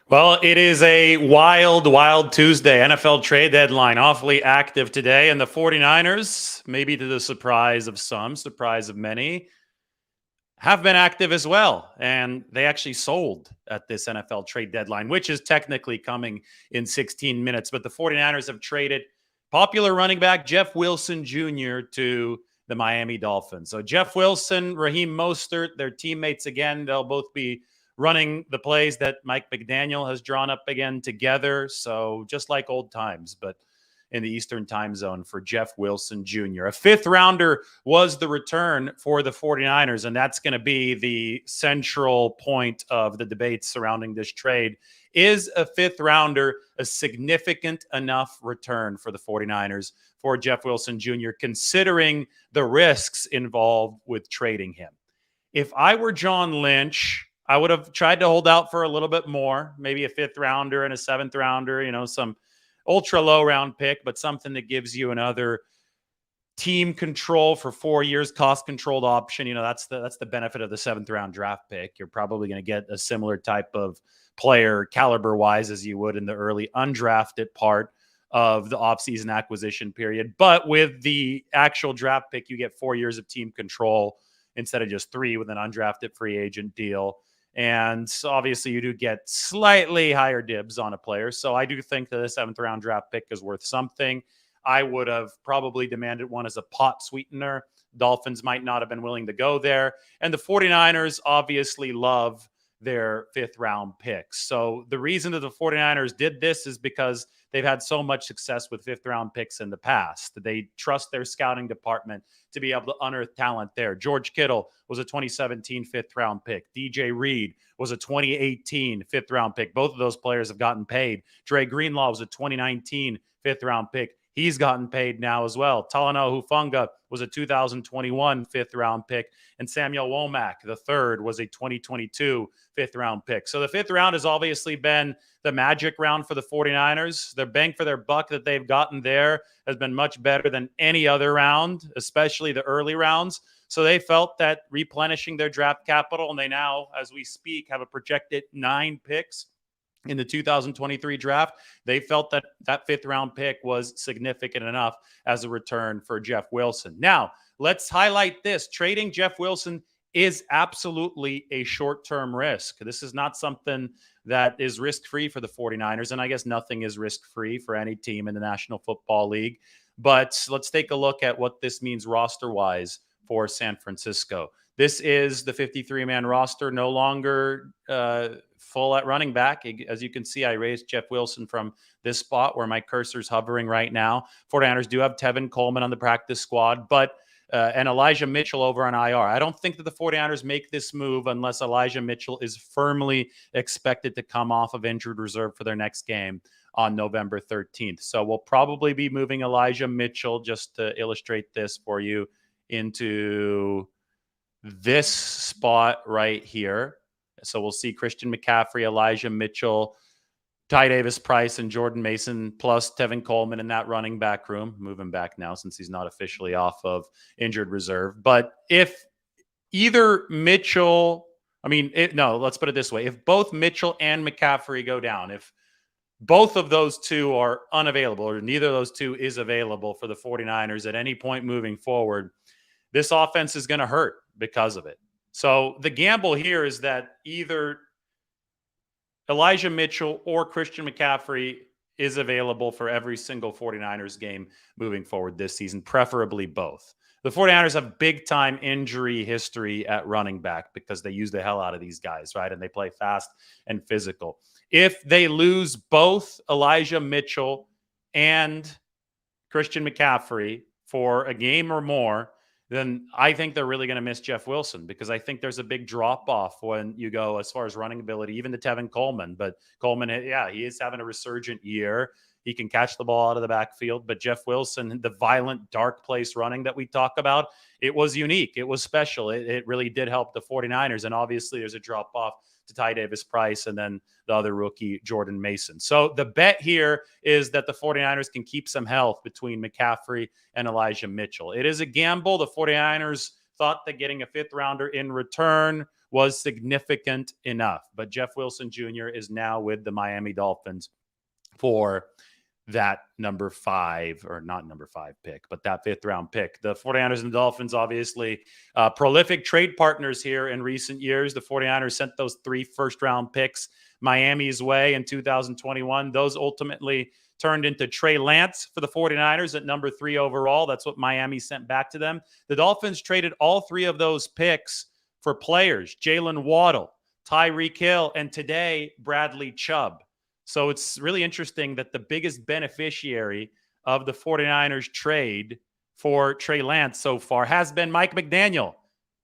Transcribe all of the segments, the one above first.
Well, it is a wild, wild Tuesday. NFL trade deadline awfully active today. And the 49ers, maybe to the surprise of some, surprise of many, have been active as well. And they actually sold at this NFL trade deadline, which is technically coming in 16 minutes. But the 49ers have traded popular running back Jeff Wilson Jr. to the Miami Dolphins. So Jeff Wilson, Raheem Mostert, their teammates again, they'll both be running the plays that Mike McDaniel has drawn up again together. So just like old times, but in the Eastern time zone for Jeff Wilson Jr. A fifth rounder was the return for the 49ers, and that's going to be the central point of the debate surrounding this trade. Is a fifth rounder a significant enough return for the 49ers for Jeff Wilson Jr., considering the risks involved with trading him? If I were John Lynch, I would have tried to hold out for a little bit more, maybe a fifth rounder and a seventh rounder, some ultra low round pick, but something that gives you another team control for 4 years, cost controlled option. That's the benefit of the seventh round draft pick. You're probably going to get a similar type of player caliber wise as you would in the early undrafted part of the offseason acquisition period. But with the actual draft pick, you get 4 years of team control instead of just 3 with an undrafted free agent deal. And obviously, you do get slightly higher dibs on a player. So I do think that a seventh round draft pick is worth something. I would have probably demanded one as a pot sweetener. Dolphins might not have been willing to go there. And the 49ers obviously love their fifth round picks. So the reason that the 49ers did this is because they've had so much success with fifth round picks in the past. They trust their scouting department to be able to unearth talent there. George Kittle was a 2017 fifth round pick. DJ Reed was a 2018 fifth round pick. Both of those players have gotten paid. Dre Greenlaw was a 2019 fifth round pick. He's gotten paid now as well. Talanoa Hufanga was a 2021 fifth round pick. And Samuel Womack, the third, was a 2022 fifth round pick. So the fifth round has obviously been the magic round for the 49ers. Their bang for their buck that they've gotten there has been much better than any other round, especially the early rounds. So they felt that replenishing their draft capital, and they now, as we speak, have a projected 9 picks in the 2023 draft. They felt that that fifth round pick was significant enough as a return for Jeff Wilson. Now, let's highlight this. Trading Jeff Wilson is absolutely a short-term risk. This is not something that is risk-free for the 49ers, and I guess nothing is risk-free for any team in the National Football League. But let's take a look at what this means roster-wise for San Francisco. This is the 53-man roster, no longer full at running back. As you can see, I raised Jeff Wilson from this spot where my cursor's hovering right now. 49ers do have Tevin Coleman on the practice squad, but and Elijah Mitchell over on IR. I don't think that the 49ers make this move unless Elijah Mitchell is firmly expected to come off of injured reserve for their next game on November 13th. So we'll probably be moving Elijah Mitchell, just to illustrate this for you, into this spot right here. So we'll see Christian McCaffrey, Elijah Mitchell, Ty Davis-Price, and Jordan Mason, plus Tevin Coleman in that running back room. Moving back now since he's not officially off of injured reserve. But if either Mitchell, let's put it this way. If both Mitchell and McCaffrey go down, if both of those two are unavailable, or neither of those two is available for the 49ers at any point moving forward, this offense is going to hurt because of it. So the gamble here is that either Elijah Mitchell or Christian McCaffrey is available for every single 49ers game moving forward this season, preferably both. The 49ers have big-time injury history at running back because they use the hell out of these guys, right? And they play fast and physical. If they lose both Elijah Mitchell and Christian McCaffrey for a game or more, then I think they're really going to miss Jeff Wilson, because I think there's a big drop-off when you go as far as running ability, even to Tevin Coleman. But Coleman, yeah, he is having a resurgent year. He can catch the ball out of the backfield. But Jeff Wilson, the violent, dark place running that we talk about, it was unique. It was special. It really did help the 49ers. And obviously there's a drop-off to Ty Davis-Price and then the other rookie, Jordan Mason. So the bet here is that the 49ers can keep some health between McCaffrey and Elijah Mitchell. It is a gamble. The 49ers thought that getting a fifth rounder in return was significant enough. But Jeff Wilson Jr. is now with the Miami Dolphins for that number 5, or not number 5 pick, but that 5th round pick. The 49ers and the Dolphins, obviously, prolific trade partners here in recent years. The 49ers sent those 3 first round picks Miami's way in 2021. Those ultimately turned into Trey Lance for the 49ers at number 3 overall. That's what Miami sent back to them. The Dolphins traded all 3 of those picks for players: Jalen Waddle, Tyreek Hill, and today, Bradley Chubb. So it's really interesting that the biggest beneficiary of the 49ers trade for Trey Lance so far has been Mike McDaniel.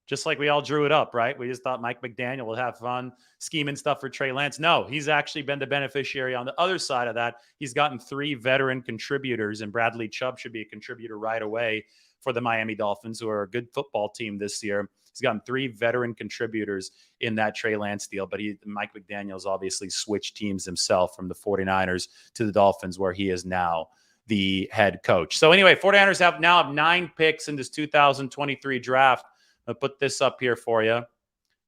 Just like we all drew it up, right? We just thought Mike McDaniel would have fun scheming stuff for Trey Lance. No, he's actually been the beneficiary on the other side of that. He's gotten 3 veteran contributors, and Bradley Chubb should be a contributor right away for the Miami Dolphins, who are a good football team this year. He's gotten 3 veteran contributors in that Trey Lance deal, but Mike McDaniel's obviously switched teams himself from the 49ers to the Dolphins, where he is now the head coach. So anyway, 49ers have 9 picks in this 2023 draft. I'll put this up here for you.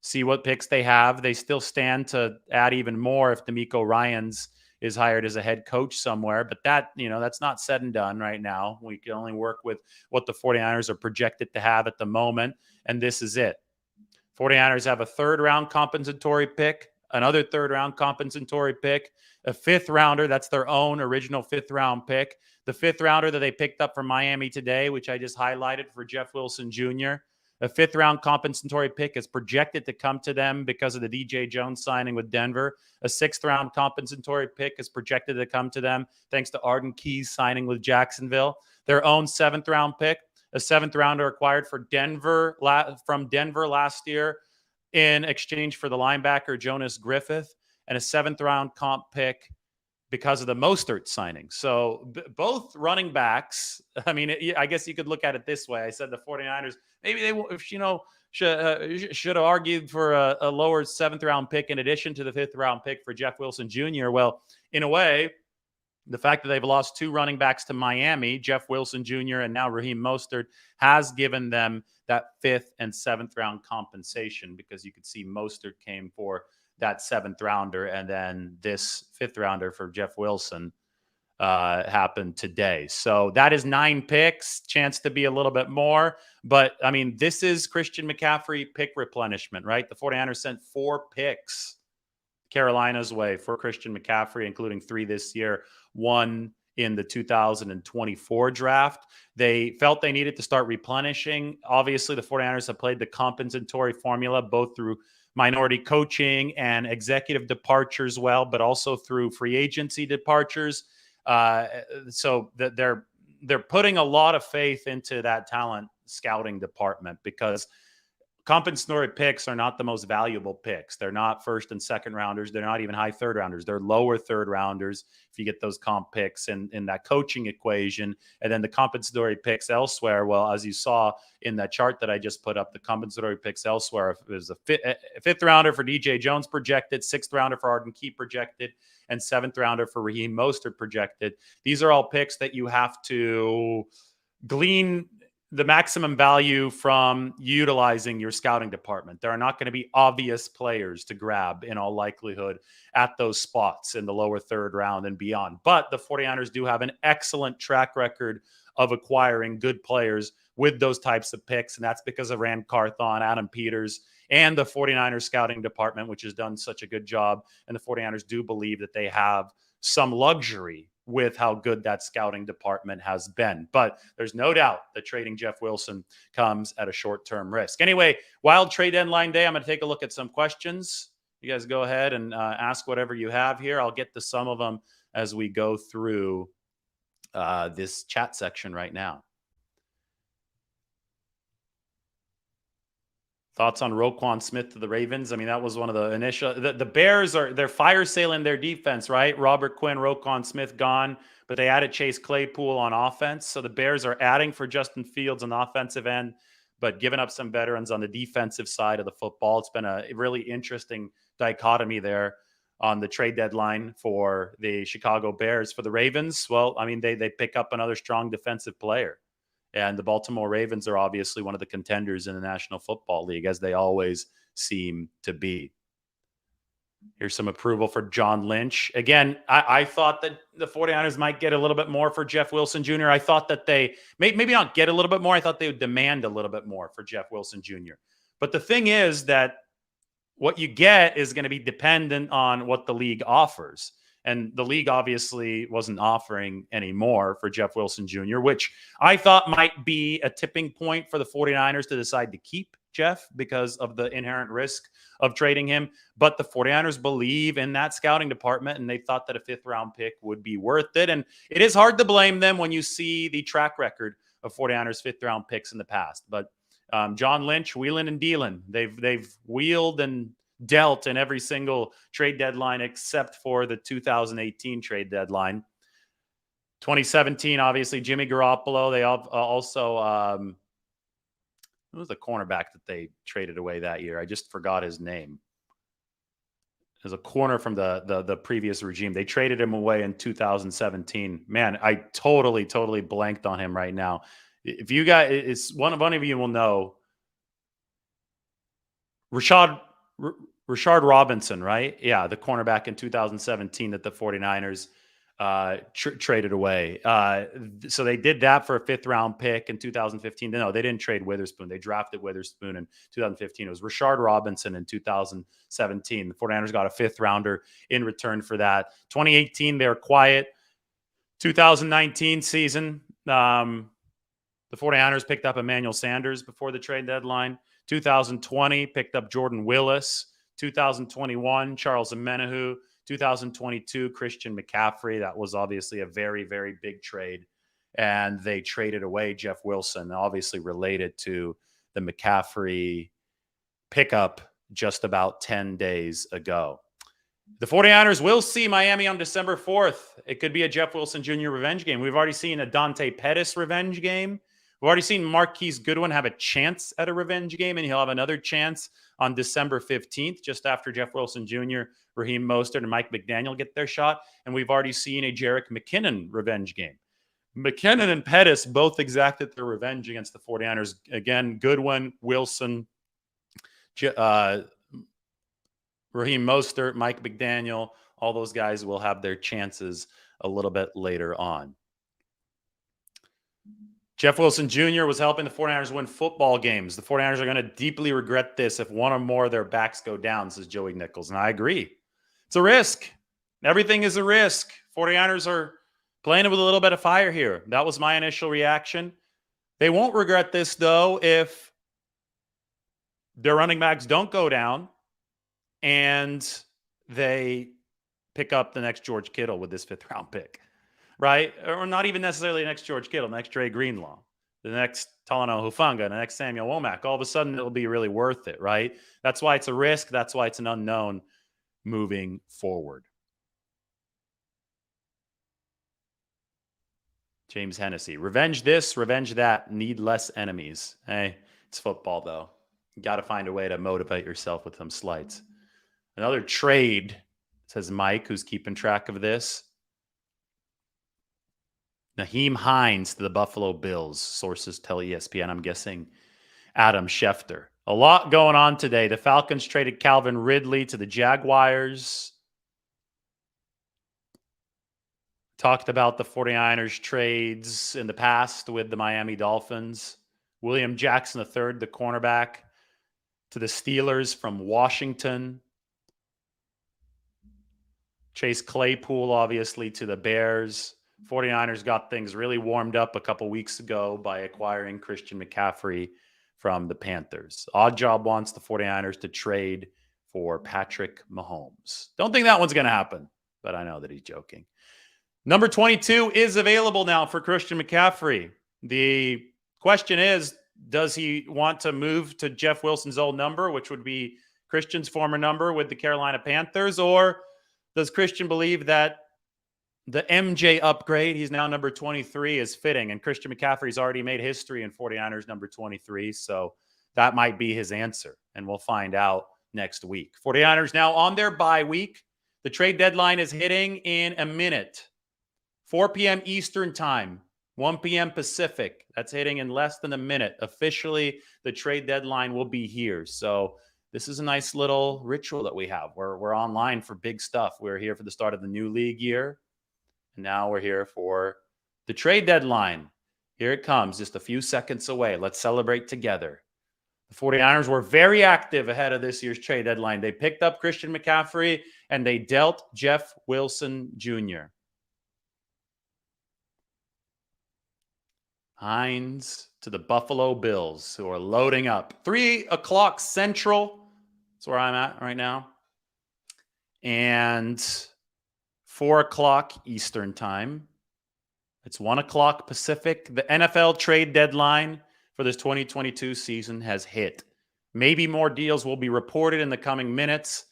See what picks they have. They still stand to add even more if DeMeco Ryans is hired as a head coach somewhere. But that, that's not said and done right now. We can only work with what the 49ers are projected to have at the moment. And this is it. 49ers have a 3rd round compensatory pick, another 3rd round compensatory pick, a 5th rounder. That's their own original 5th round pick. The 5th rounder that they picked up from Miami today, which I just highlighted for Jeff Wilson Jr., a 5th round compensatory pick is projected to come to them because of the DJ Jones signing with Denver. A 6th round compensatory pick is projected to come to them thanks to Arden Key's signing with Jacksonville. Their own 7th round pick, a 7th rounder acquired from Denver last year in exchange for the linebacker Jonas Griffith, and a 7th round comp pick because of the Mostert signing. So both running backs, I guess you could look at it this way. I said the 49ers, maybe they should have argued for a lower 7th round pick in addition to the 5th round pick for Jeff Wilson Jr. Well, in a way, the fact that they've lost 2 running backs to Miami, Jeff Wilson Jr. and now Raheem Mostert, has given them that 5th and 7th round compensation, because you could see Mostert came for that 7th rounder, and then this 5th rounder for Jeff Wilson happened today. So that is 9 picks, chance to be a little bit more. But, this is Christian McCaffrey pick replenishment, right? The 49ers sent 4 picks Carolina's way for Christian McCaffrey, including 3 this year, 1 in the 2024 draft. They felt they needed to start replenishing. Obviously, the 49ers have played the compensatory formula, both through minority coaching and executive departures but also through free agency departures. So they're putting a lot of faith into that talent scouting department, because compensatory picks are not the most valuable picks. They're not 1st and 2nd rounders. They're not even high 3rd rounders. They're lower 3rd rounders if you get those comp picks in that coaching equation. And then the compensatory picks elsewhere, well, as you saw in that chart that I just put up, the compensatory picks elsewhere is a 5th rounder for DJ Jones projected, 6th rounder for Arden Key projected, and 7th rounder for Raheem Mostert projected. These are all picks that you have to glean the maximum value from utilizing your scouting department. There are not going to be obvious players to grab in all likelihood at those spots in the lower 3rd round and beyond. But the 49ers do have an excellent track record of acquiring good players with those types of picks. And that's because of Rand Carthon, Adam Peters, and the 49ers scouting department, which has done such a good job. And the 49ers do believe that they have some luxury with how good that scouting department has been. But there's no doubt that trading Jeff Wilson comes at a short-term risk. Anyway, wild trade deadline day. I'm going to take a look at some questions. You guys go ahead and ask whatever you have here. I'll get to some of them as we go through this chat section right now. Thoughts on Roquan Smith to the Ravens? That was one of the initial. The Bears they're fire sailing their defense, right? Robert Quinn, Roquan Smith gone, but they added Chase Claypool on offense. So the Bears are adding for Justin Fields on the offensive end, but giving up some veterans on the defensive side of the football. It's been a really interesting dichotomy there on the trade deadline for the Chicago Bears. For the Ravens, well, they pick up another strong defensive player. And the Baltimore Ravens are obviously one of the contenders in the National Football League, as they always seem to be. Here's some approval for John Lynch. Again, I thought that the 49ers might get a little bit more for Jeff Wilson Jr. I thought that they maybe not get a little bit more. I thought they would demand a little bit more for Jeff Wilson Jr. But the thing is that what you get is going to be dependent on what the league offers. And the league obviously wasn't offering any more for Jeff Wilson Jr., which I thought might be a tipping point for the 49ers to decide to keep Jeff because of the inherent risk of trading him. But the 49ers believe in that scouting department, and they thought that a 5th-round pick would be worth it. And it is hard to blame them when you see the track record of 49ers 5th-round picks in the past. But John Lynch, wheeling and dealing. They've wheeled and dealt in every single trade deadline except for the 2018 trade deadline. 2017, obviously, Jimmy Garoppolo. They also who was the cornerback that they traded away that year? I just forgot his name. There's a corner from the previous regime. They traded him away in 2017. Man, I totally blanked on him right now. If you guys, it's one of you will know. Rashard Robinson, right? Yeah, the cornerback in 2017 that the 49ers traded away. So they did that for a 5th-round pick in 2015. No, they didn't trade Witherspoon. They drafted Witherspoon in 2015. It was Rashard Robinson in 2017. The 49ers got a 5th-rounder in return for that. 2018, they were quiet. 2019 season, the 49ers picked up Emmanuel Sanders before the trade deadline. 2020, picked up Jordan Willis. 2021, Charles Omenihu. 2022, Christian McCaffrey. That was obviously a very, very big trade. And they traded away Jeff Wilson, obviously related to the McCaffrey pickup just about 10 days ago. The 49ers will see Miami on December 4th. It could be a Jeff Wilson Jr. revenge game. We've already seen a Dante Pettis revenge game. We've already seen Marquise Goodwin have a chance at a revenge game, and he'll have another chance on December 15th, just after Jeff Wilson Jr., Raheem Mostert, and Mike McDaniel get their shot. And we've already seen a Jerick McKinnon revenge game. McKinnon and Pettis both exacted their revenge against the 49ers. Again, Goodwin, Wilson, Raheem Mostert, Mike McDaniel, all those guys will have their chances a little bit later on. Jeff Wilson Jr. was helping the 49ers win football games. The 49ers are going to deeply regret this if one or more of their backs go down, says Joey Nichols. And I agree. It's a risk. Everything is a risk. 49ers are playing with a little bit of fire here. That was my initial reaction. They won't regret this, though, if their running backs don't go down and they pick up the next George Kittle with this 5th-round pick. Right? Or not even necessarily the next George Kittle, the next Dre Greenlaw, the next Talanoa Hufanga, the next Samuel Womack. All of a sudden, it'll be really worth it, right? That's why it's a risk. That's why it's an unknown moving forward. James Hennessy. Revenge this, revenge that. Need less enemies. Hey, it's football, though. You got to find a way to motivate yourself with some slights. Another trade, says Mike, who's keeping track of this. Naheem Hines to the Buffalo Bills. Sources tell ESPN. I'm guessing Adam Schefter. A lot going on today. The Falcons traded Calvin Ridley to the Jaguars. Talked about the 49ers trades in the past with the Miami Dolphins. William Jackson III, the cornerback, to the Steelers from Washington. Chase Claypool, obviously, to the Bears. 49ers got things really warmed up a couple weeks ago by acquiring Christian McCaffrey from the Panthers. Odd Job wants the 49ers to trade for Patrick Mahomes. Don't think that one's going to happen, but I know that he's joking. Number 22 is available now for Christian McCaffrey. The question is, does he want to move to Jeff Wilson's old number, which would be Christian's former number with the Carolina Panthers, or does Christian believe that the MJ upgrade, he's now number 23, is fitting, and Christian McCaffrey's already made history in 49ers number 23, so that might be his answer, and we'll find out next week. 49ers now on their bye week. The trade deadline is hitting in a minute. 4 p.m. Eastern time, 1 p.m. Pacific. That's hitting in less than a minute. Officially, the trade deadline will be here, so this is a nice little ritual that we have. We're online for big stuff. We're here for the start of the new league year. And now we're here for the trade deadline. Here it comes, just a few seconds away. Let's celebrate together. The 49ers were very active ahead of this year's trade deadline. They picked up Christian McCaffrey and they dealt Jeff Wilson Jr. Hines to the Buffalo Bills, who are loading up. 3 o'clock Central. That's where I'm at right now. And 4 o'clock Eastern time. It's 1 o'clock Pacific. The NFL trade deadline for this 2022 season has hit. Maybe more deals will be reported in the coming minutes,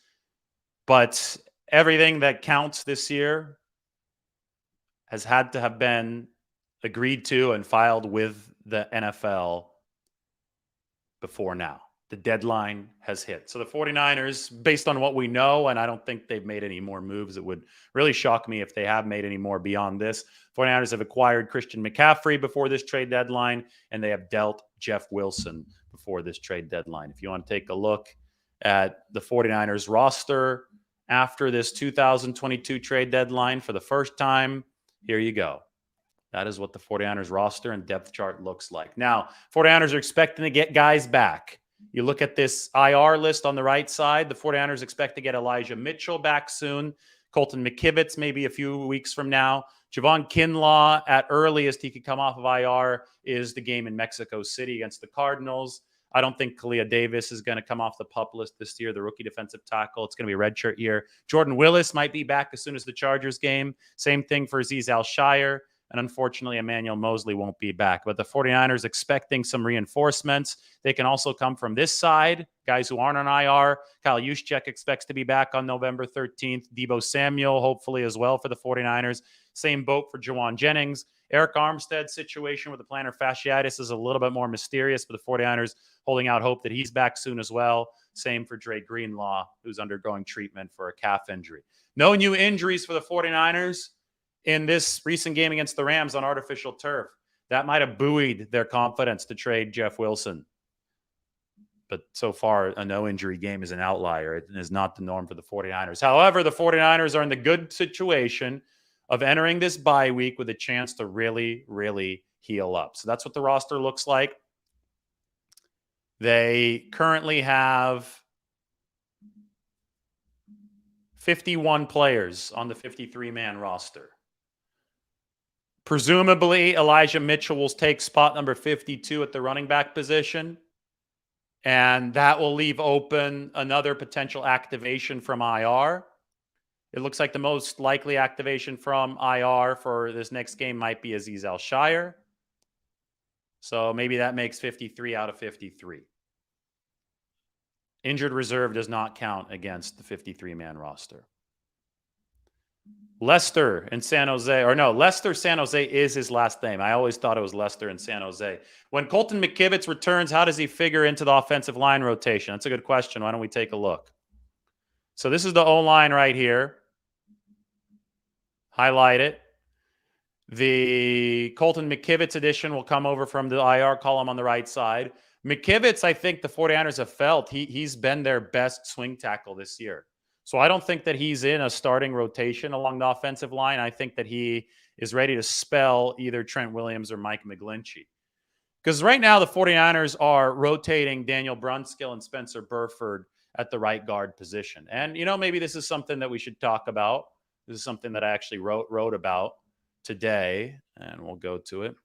but everything that counts this year has had to have been agreed to and filed with the NFL before now. The deadline has hit. So the 49ers, based on what we know, and I don't think they've made any more moves. It would really shock me if they have made any more beyond this. 49ers have acquired Christian McCaffrey before this trade deadline, and they have dealt Jeff Wilson before this trade deadline. If you want to take a look at the 49ers roster after this 2022 trade deadline for the first time, here you go. That is what the 49ers roster and depth chart looks like. Now, 49ers are expecting to get guys back. You look at this IR list on the right side, the 49ers expect to get Elijah Mitchell back soon. Colton McKivitz maybe a few weeks from now. Javon Kinlaw, at earliest he could come off of IR, is the game in Mexico City against the Cardinals. I don't think Kalia Davis is going to come off the PUP list this year, the rookie defensive tackle. It's going to be a redshirt year. Jordan Willis might be back as soon as the Chargers game. Same thing for Azeez Al-Shire. And unfortunately, Emmanuel Mosley won't be back. But the 49ers expecting some reinforcements. They can also come from this side, guys who aren't on IR. Kyle Juszczyk expects to be back on November 13th. Deebo Samuel, hopefully, as well for the 49ers. Same boat for Jawan Jennings. Eric Armstead's situation with the plantar fasciitis is a little bit more mysterious, but the 49ers holding out hope that he's back soon as well. Same for Dre Greenlaw, who's undergoing treatment for a calf injury. No new injuries for the 49ers in this recent game against the Rams on artificial turf. That might have buoyed their confidence to trade Jeff Wilson. But so far, a no-injury game is an outlier. It is not the norm for the 49ers. However, the 49ers are in the good situation of entering this bye week with a chance to really, really heal up. So that's what the roster looks like. They currently have 51 players on the 53-man roster. Presumably, Elijah Mitchell will take spot number 52 at the running back position. And that will leave open another potential activation from IR. It looks like the most likely activation from IR for this next game might be Azeez Al-Shire. So maybe that makes 53 out of 53. Injured reserve does not count against the 53-man roster. Lester in San Jose, or no, Lester San Jose is his last name. I always thought it was Lester in San Jose. When Colton McKivitz returns, how does he figure into the offensive line rotation? That's a good question. Why don't we take a look? So this is the O-line right here. Highlight it. The Colton McKivitz edition will come over from the IR column on the right side. McKivitz, I think the 49ers have felt he's been their best swing tackle this year. So I don't think that he's in a starting rotation along the offensive line. I think that he is ready to spell either Trent Williams or Mike McGlinchey. Because right now the 49ers are rotating Daniel Brunskill and Spencer Burford at the right guard position. And, you know, maybe this is something that we should talk about. This is something that I actually wrote about today, and we'll go to it.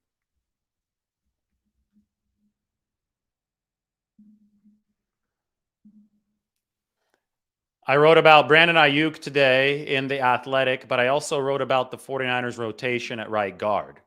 I wrote about Brandon Aiyuk today in The Athletic, but I also wrote about the 49ers rotation at right guard.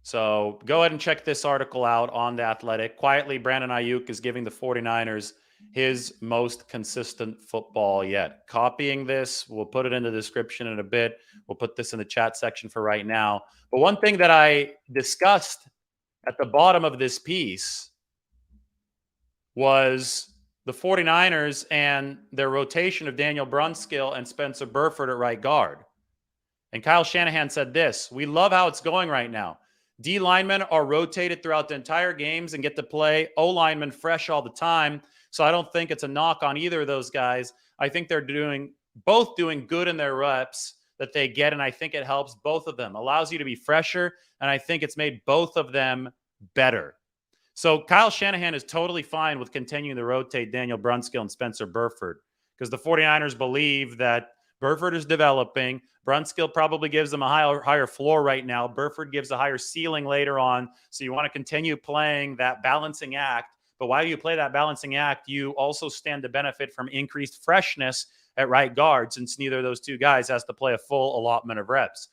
So go ahead and check this article out on The Athletic. Quietly, Brandon Aiyuk is giving the 49ers his most consistent football yet. Copying this, we'll put it in the description in a bit. We'll put this in the chat section for right now. But one thing that I discussed at the bottom of this piece was the 49ers and their rotation of Daniel Brunskill and Spencer Burford at right guard. And Kyle Shanahan said this: "We love how it's going right now. D linemen are rotated throughout the entire games and get to play O linemen fresh all the time. So I don't think it's a knock on either of those guys. I think they're both doing good in their reps that they get, and I think it helps both of them. Allows you to be fresher, and I think it's made both of them better. So Kyle Shanahan is totally fine with continuing to rotate Daniel Brunskill and Spencer Burford because the 49ers believe that Burford is developing. Brunskill probably gives them a higher floor right now. Burford gives a higher ceiling later on. So you want to continue playing that balancing act. But while you play that balancing act, you also stand to benefit from increased freshness at right guard, since neither of those two guys has to play a full allotment of reps.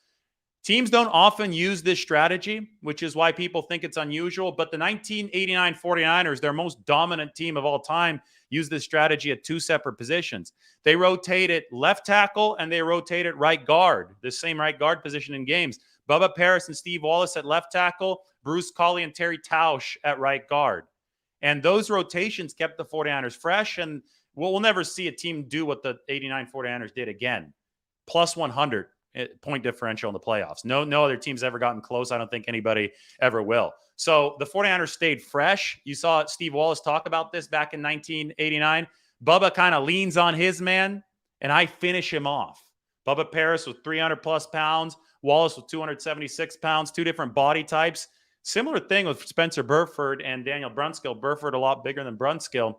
Teams don't often use this strategy, which is why people think it's unusual. But the 1989 49ers, their most dominant team of all time, used this strategy at two separate positions. They rotated left tackle and they rotated right guard, the same right guard position in games. Bubba Paris and Steve Wallace at left tackle, Bruce Colley and Terry Tausch at right guard. And those rotations kept the 49ers fresh. And we'll never see a team do what the 89 49ers did again. Plus 100 point differential in the playoffs. No other team's ever gotten close. I don't think anybody ever will. So the 49ers stayed fresh. You saw Steve Wallace talk about this back in 1989. Bubba kind of leans on his man, and I finish him off. Bubba Paris with 300 plus pounds, Wallace with 276 pounds, two different body types. Similar thing with Spencer Burford and Daniel Brunskill. Burford a lot bigger than Brunskill.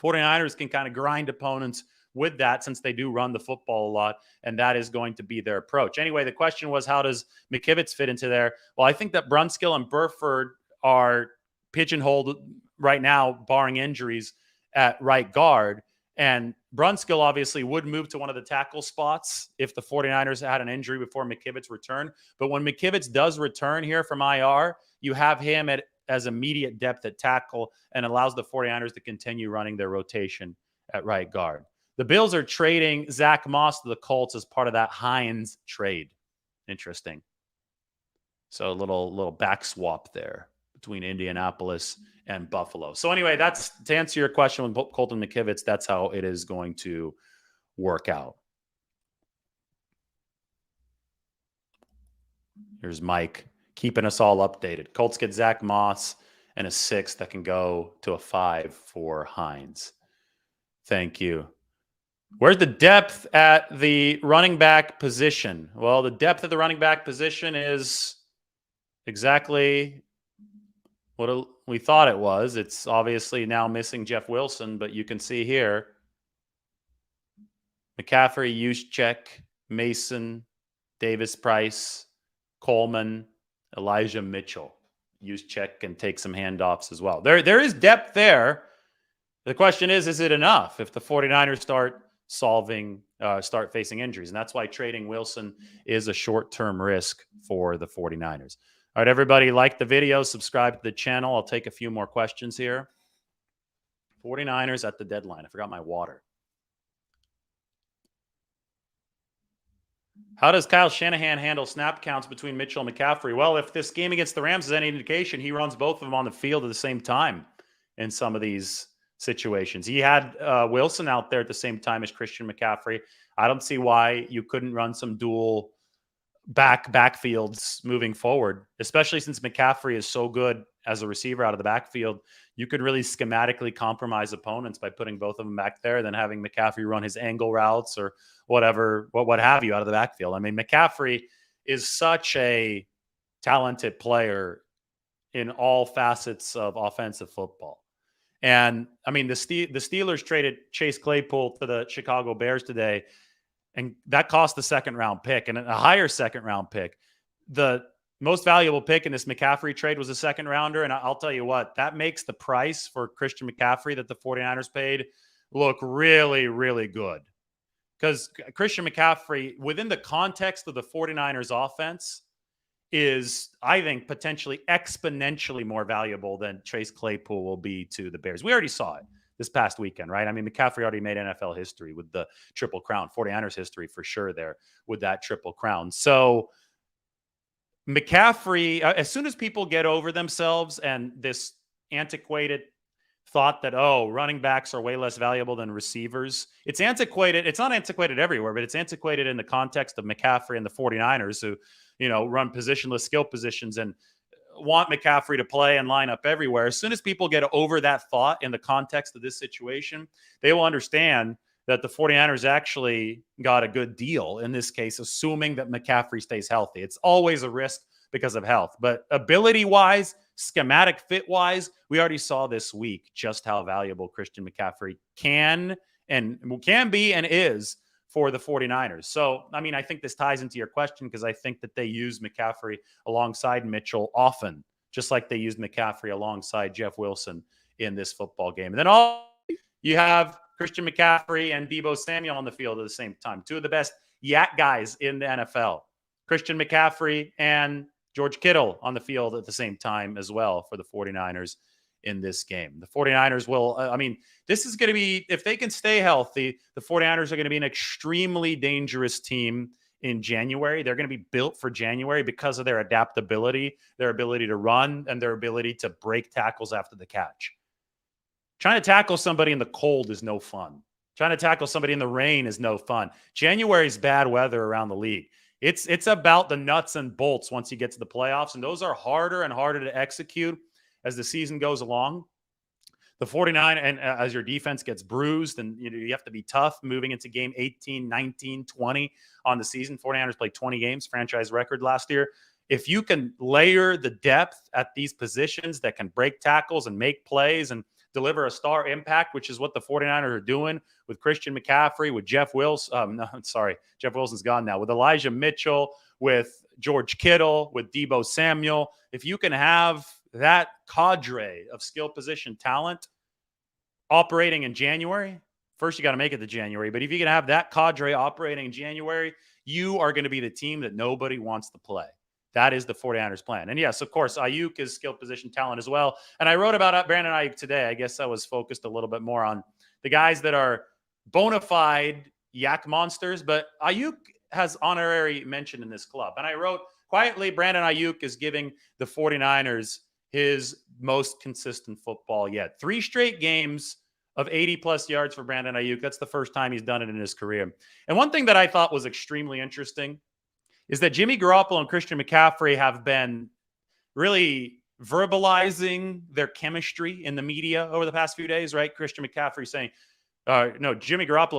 49ers can kind of grind opponents with that, since they do run the football a lot, and that is going to be their approach. Anyway, the question was, how does McKivitz fit into there? Well, I think that Brunskill and Burford are pigeonholed right now, barring injuries, at right guard. And Brunskill obviously would move to one of the tackle spots if the 49ers had an injury before McKivitz returned. But when McKivitz does return here from IR, you have him as immediate depth at tackle, and allows the 49ers to continue running their rotation at right guard. The Bills are trading Zach Moss to the Colts as part of that Hines trade. Interesting. So a little back swap there between Indianapolis and Buffalo. So anyway, that's to answer your question with Colton McKivitz. That's how it is going to work out. Here's Mike keeping us all updated. Colts get Zach Moss and a 6 that can go to a 5 for Hines. Thank you. Where's the depth at the running back position? Well, the depth of the running back position is exactly what we thought it was. It's obviously now missing Jeff Wilson, but you can see here McCaffrey, Juszczyk, Mason, Davis Price, Coleman, Elijah Mitchell. Juszczyk can take some handoffs as well. There is depth there. The question is it enough if the 49ers start facing injuries? And that's why trading Wilson is a short-term risk for the 49ers. All right, everybody, like the video, subscribe to the channel. I'll take a few more questions here. 49ers at the deadline. I forgot my water. How does Kyle Shanahan handle snap counts between Mitchell and McCaffrey? Well, if this game against the Rams is any indication, he runs both of them on the field at the same time in some of these situations. He had Wilson out there at the same time as Christian McCaffrey. I don't see why you couldn't run some dual backfields moving forward, especially since McCaffrey is so good as a receiver out of the backfield. You could really schematically compromise opponents by putting both of them back there, then having McCaffrey run his angle routes or whatever, what have you out of the backfield. I mean, McCaffrey is such a talented player in all facets of offensive football. And I mean, the Steelers traded Chase Claypool to the Chicago Bears today, and that cost the second-round pick and a higher second-round pick. The most valuable pick in this McCaffrey trade was a second-rounder, and I'll tell you what, that makes the price for Christian McCaffrey that the 49ers paid look really, really good. Because Christian McCaffrey, within the context of the 49ers offense, is, I think, potentially exponentially more valuable than Chase Claypool will be to the Bears. We already saw it this past weekend, right? I mean, McCaffrey already made NFL history with the Triple Crown, 49ers history for sure there with that Triple Crown. So McCaffrey, as soon as people get over themselves and this antiquated thought that, oh, running backs are way less valuable than receivers, it's antiquated. It's not antiquated everywhere, but it's antiquated in the context of McCaffrey and the 49ers who, run positionless skill positions. And want McCaffrey to play and line up everywhere. As soon as people get over that thought in the context of this situation, they will understand that the 49ers actually got a good deal in this case, assuming that McCaffrey stays healthy. It's always a risk because of health. But ability-wise, schematic fit-wise, we already saw this week just how valuable Christian McCaffrey can be and is for the 49ers. So, I mean, I think this ties into your question because I think that they use McCaffrey alongside Mitchell often, just like they used McCaffrey alongside Jeff Wilson in this football game. And then you have Christian McCaffrey and Deebo Samuel on the field at the same time. Two of the best yak guys in the NFL. Christian McCaffrey and George Kittle on the field at the same time as well for the 49ers in this game. The 49ers will, this is going to be, if they can stay healthy, the 49ers are going to be an extremely dangerous team in January. They're going to be built for January because of their adaptability, their ability to run, and their ability to break tackles after the catch. Trying to tackle somebody in the cold is no fun. Trying to tackle somebody in the rain is no fun. January is bad weather around the league. It's about the nuts and bolts once you get to the playoffs, and those are harder and harder to execute as the season goes along. The 49, and as your defense gets bruised, and you have to be tough moving into game 18, 19, 20 on the season. 49ers played 20 games, franchise record last year. If you can layer the depth at these positions that can break tackles and make plays and deliver a star impact, which is what the 49ers are doing with Christian McCaffrey, with Jeff Wilson. Jeff Wilson's gone now. With Elijah Mitchell, with George Kittle, with Deebo Samuel. If you can have that cadre of skill position talent operating in January, first you got to make it to January. But if you can have that cadre operating in January, you are going to be the team that nobody wants to play. That is the 49ers plan. And yes, of course, Aiyuk is skill position talent as well. And I wrote about Brandon Aiyuk today. I guess I was focused a little bit more on the guys that are bona fide yak monsters, but Aiyuk has honorary mention in this club. And I wrote, quietly, Brandon Aiyuk is giving the 49ers his most consistent football yet. 3 straight games of 80-plus yards for Brandon Aiyuk. That's the first time he's done it in his career. And one thing that I thought was extremely interesting is that Jimmy Garoppolo and Christian McCaffrey have been really verbalizing their chemistry in the media over the past few days, right? Jimmy Garoppolo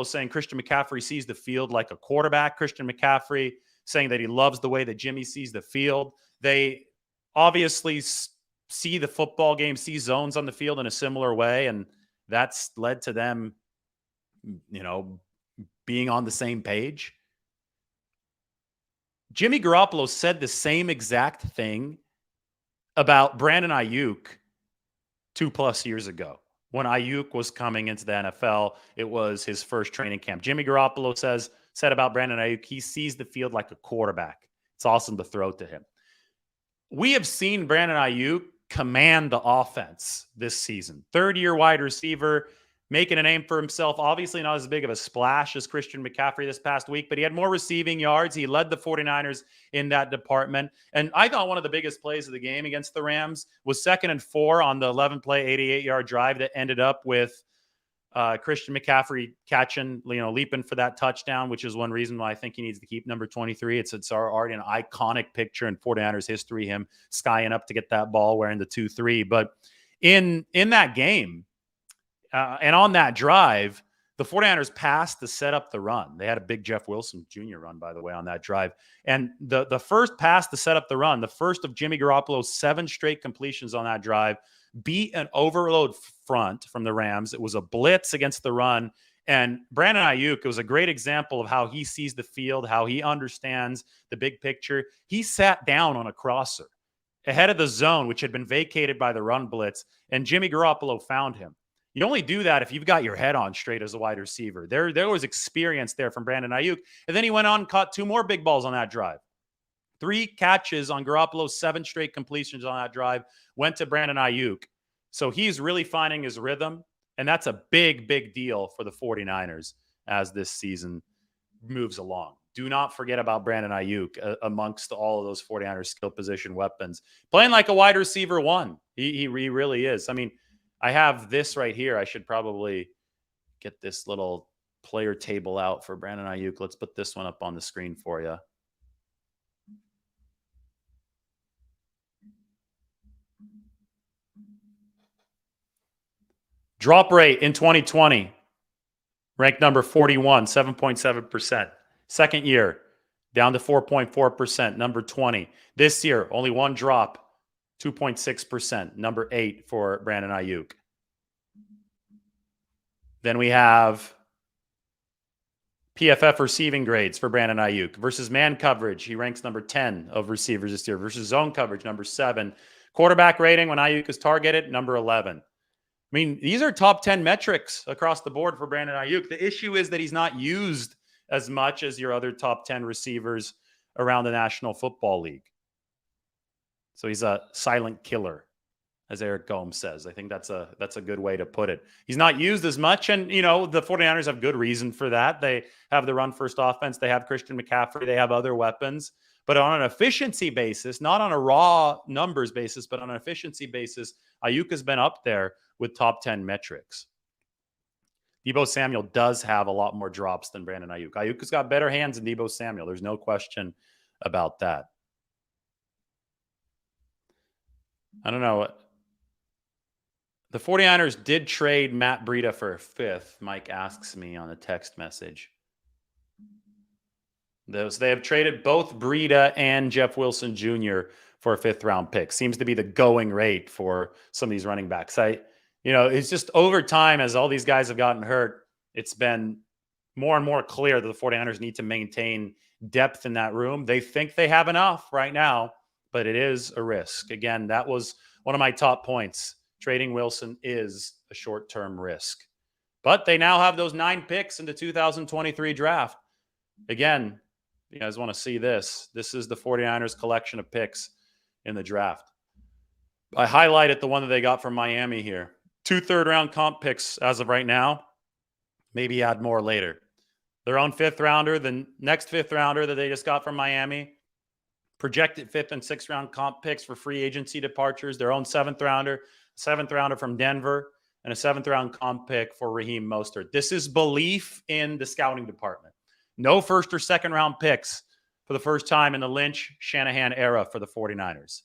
saying Christian McCaffrey sees the field like a quarterback. Christian McCaffrey saying that he loves the way that Jimmy sees the field. They obviously see the football game, see zones on the field in a similar way, and that's led to them, being on the same page. Jimmy Garoppolo said the same exact thing about Brandon Aiyuk 2+ years ago. When Aiyuk was coming into the NFL, it was his first training camp. Jimmy Garoppolo said about Brandon Aiyuk, he sees the field like a quarterback. It's awesome to throw to him. We have seen Brandon Aiyuk command the offense this season. 3rd-year wide receiver, making a name for himself. Obviously not as big of a splash as Christian McCaffrey this past week, but he had more receiving yards. He led the 49ers in that department. And I thought one of the biggest plays of the game against the Rams was 2nd and 4 on the 11-play, 88-yard drive that ended up with Christian McCaffrey catching, leaping for that touchdown, which is one reason why I think he needs to keep number 23. It's already an iconic picture in 49ers history, him skying up to get that ball wearing the 2-3. But in that game, and on that drive, the 49ers passed to set up the run. They had a big Jeff Wilson Jr. run, by the way, on that drive. And the first pass to set up the run, the first of Jimmy Garoppolo's 7 straight completions on that drive, beat an overload front from the Rams. It was a blitz against the run. And Brandon Aiyuk, it was a great example of how he sees the field, how he understands the big picture. He sat down on a crosser ahead of the zone, which had been vacated by the run blitz, and Jimmy Garoppolo found him. You only do that if you've got your head on straight as a wide receiver. There was experience there from Brandon Aiyuk. And then he went on and caught 2 more big balls on that drive. 3 catches on Garoppolo's 7 straight completions on that drive went to Brandon Aiyuk. So he's really finding his rhythm. And that's a big, big deal for the 49ers as this season moves along. Do not forget about Brandon Aiyuk amongst all of those 49ers skill position weapons. Playing like a wide receiver 1. He really is. I mean, I have this right here. I should probably get this little player table out for Brandon Aiyuk. Let's put this one up on the screen for you. Drop rate in 2020, ranked number 41, 7.7%. Second year, down to 4.4%, number 20. This year, only one drop, 2.6%, number 8 for Brandon Aiyuk. Then we have PFF receiving grades for Brandon Aiyuk versus man coverage. He ranks number 10 of receivers this year versus zone coverage, number 7. Quarterback rating when Aiyuk is targeted, number 11. I mean, these are top 10 metrics across the board for Brandon Aiyuk. The issue is that he's not used as much as your other top 10 receivers around the National Football League. So he's a silent killer, as Eric Gomes says. I think that's a good way to put it. He's not used as much, and the 49ers have good reason for that. They have the run-first offense. They have Christian McCaffrey. They have other weapons. But on an efficiency basis, not on a raw numbers basis, but on an efficiency basis, Aiyuk has been up there with top 10 metrics. Deebo Samuel does have a lot more drops than Brandon Aiyuk. Aiyuk has got better hands than Deebo Samuel. There's no question about that. I don't know. The 49ers did trade Matt Breida for a 5th, Mike asks me on a text message. They have traded both Breida and Jeff Wilson Jr. for a 5th-round pick. Seems to be the going rate for some of these running backs. It's just over time, as all these guys have gotten hurt, it's been more and more clear that the 49ers need to maintain depth in that room. They think they have enough right now, but it is a risk. Again, that was one of my top points. Trading Wilson is a short-term risk. But they now have those 9 picks in the 2023 draft. Again, you guys want to see this. This is the 49ers collection of picks in the draft. I highlighted the one that they got from Miami here. 2 third-round comp picks as of right now. Maybe add more later. Their own 5th-rounder, the next 5th-rounder that they just got from Miami. Projected 5th and 6th-round comp picks for free agency departures. Their own 7th-rounder. 7th-rounder from Denver, and a 7th-round comp pick for Raheem Mostert. This is belief in the scouting department. No 1st or 2nd-round picks for the first time in the Lynch-Shanahan era for the 49ers,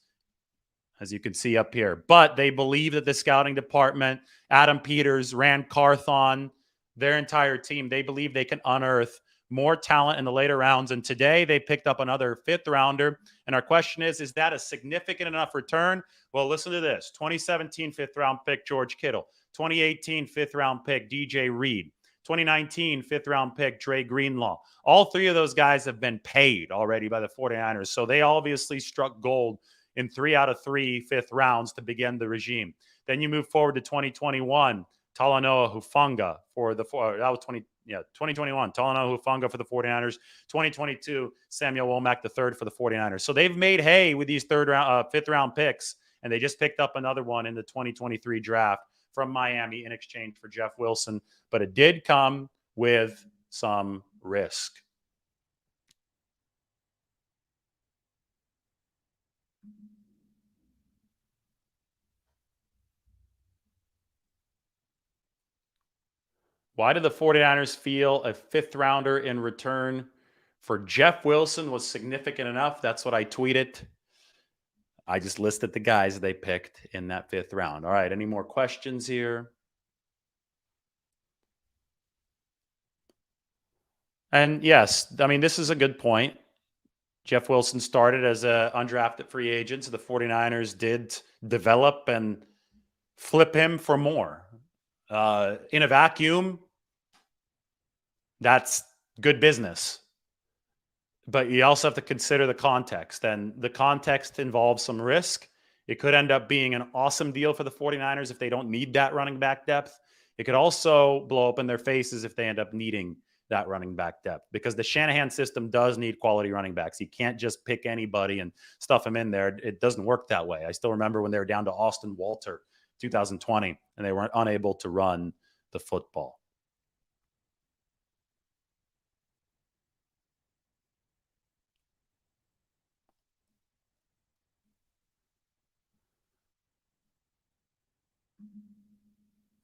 as you can see up here. But they believe that the scouting department, Adam Peters, Rand Carthon, their entire team, they believe they can unearth more talent in the later rounds. And today they picked up another 5th-rounder. And our question is that a significant enough return? Well, listen to this. 2017 5th-round pick, George Kittle. 2018 5th-round pick, DJ Reed. 2019 5th-round pick, Dre Greenlaw. All 3 of those guys have been paid already by the 49ers. So they obviously struck gold in 3 out of 3 5th rounds to begin the regime. Then you move forward to 2021. Talanoa Hufanga for the 2021. Talanoa Hufanga for the 49ers. 2022, Samuel Womack III for the 49ers. So they've made hay with these 5th-round picks, and they just picked up another one in the 2023 draft from Miami in exchange for Jeff Wilson. But it did come with some risk. Why did the 49ers feel a 5th-rounder in return for Jeff Wilson was significant enough? That's what I tweeted. I just listed the guys they picked in that 5th round. All right, any more questions here? And yes, I mean, this is a good point. Jeff Wilson started as an undrafted free agent, so the 49ers did develop and flip him for more. In a vacuum, that's good business. But you also have to consider the context, and the context involves some risk. It could end up being an awesome deal for the 49ers if they don't need that running back depth. It could also blow up in their faces if they end up needing that running back depth, because the Shanahan system does need quality running backs. You can't just pick anybody and stuff them in there. It doesn't work that way. I still remember when they were down to Austin Walter 2020 and they weren't unable to run the football.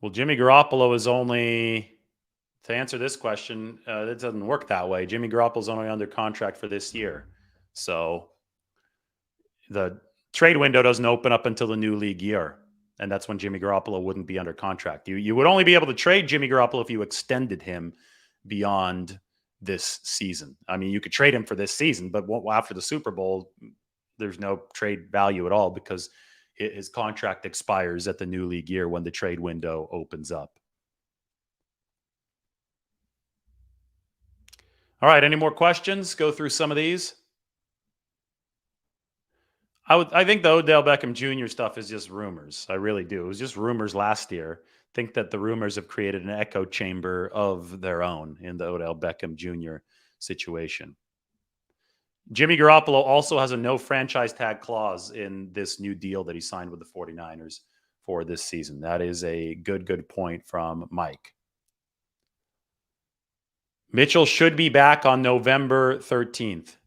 Well, Jimmy Garoppolo is only, to answer this question, it doesn't work that way. Jimmy Garoppolo is only under contract for this year. So the trade window doesn't open up until the new league year. And that's when Jimmy Garoppolo wouldn't be under contract. You would only be able to trade Jimmy Garoppolo if you extended him beyond this season. I mean, you could trade him for this season, but after the Super Bowl, there's no trade value at all because his contract expires at the new league year when the trade window opens up. All right, any more questions? Go through some of these. I think the Odell Beckham Jr. stuff is just rumors. I really do. It was just rumors last year. I think that the rumors have created an echo chamber of their own in the Odell Beckham Jr. situation. Jimmy Garoppolo also has a no franchise tag clause in this new deal that he signed with the 49ers for this season. That is a good point from Mike. Mitchell should be back on November 13th.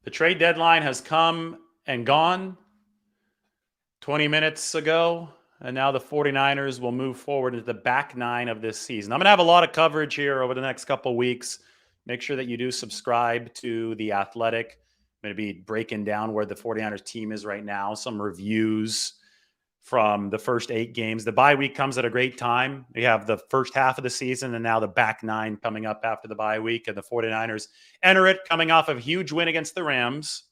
The trade deadline has come and gone 20 minutes ago, and now the 49ers will move forward into the back nine of this season. I'm going to have a lot of coverage here over the next couple of weeks. Make sure that you do subscribe to The Athletic. I'm going to be breaking down where the 49ers team is right now, some reviews from the first 8 games. The bye week comes at a great time. We have the first half of the season and now the back nine coming up after the bye week. And the 49ers enter it coming off of a huge win against the Rams,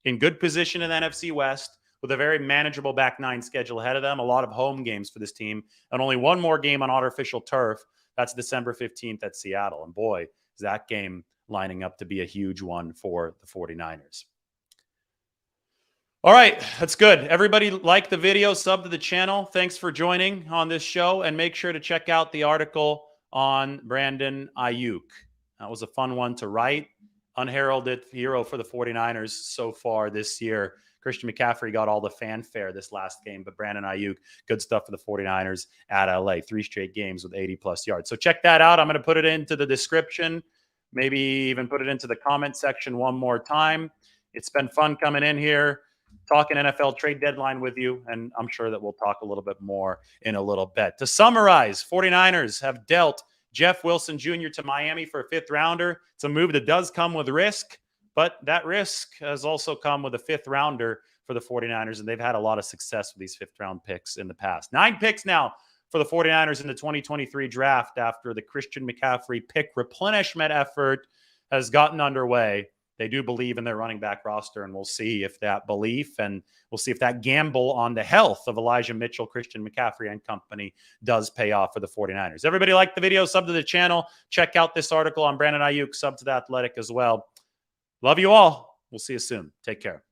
in good position in the NFC West, with a very manageable back nine schedule ahead of them. A lot of home games for this team, and only one more game on artificial turf. That's December 15th at Seattle. And boy, is that game lining up to be a huge one for the 49ers. All right, that's good. Everybody like the video, sub to the channel. Thanks for joining on this show, and make sure to check out the article on Brandon Aiyuk. That was a fun one to write. Unheralded hero for the 49ers so far this year. Christian McCaffrey got all the fanfare this last game, but Brandon Aiyuk, good stuff for the 49ers at LA. 3 straight games with 80-plus yards. So check that out. I'm going to put it into the description, maybe even put it into the comment section one more time. It's been fun coming in here, talking NFL trade deadline with you, and I'm sure that we'll talk a little bit more in a little bit. To summarize, 49ers have dealt Jeff Wilson Jr. to Miami for a 5th rounder. It's a move that does come with risk, but that risk has also come with a 5th rounder for the 49ers, and they've had a lot of success with these 5th round picks in the past. 9 picks now for the 49ers in the 2023 draft after the Christian McCaffrey pick replenishment effort has gotten underway. They do believe in their running back roster, and we'll see if that belief and we'll see if that gamble on the health of Elijah Mitchell, Christian McCaffrey, and company does pay off for the 49ers. Everybody like the video, sub to the channel. Check out this article on Brandon Aiyuk, sub to The Athletic as well. Love you all. We'll see you soon. Take care.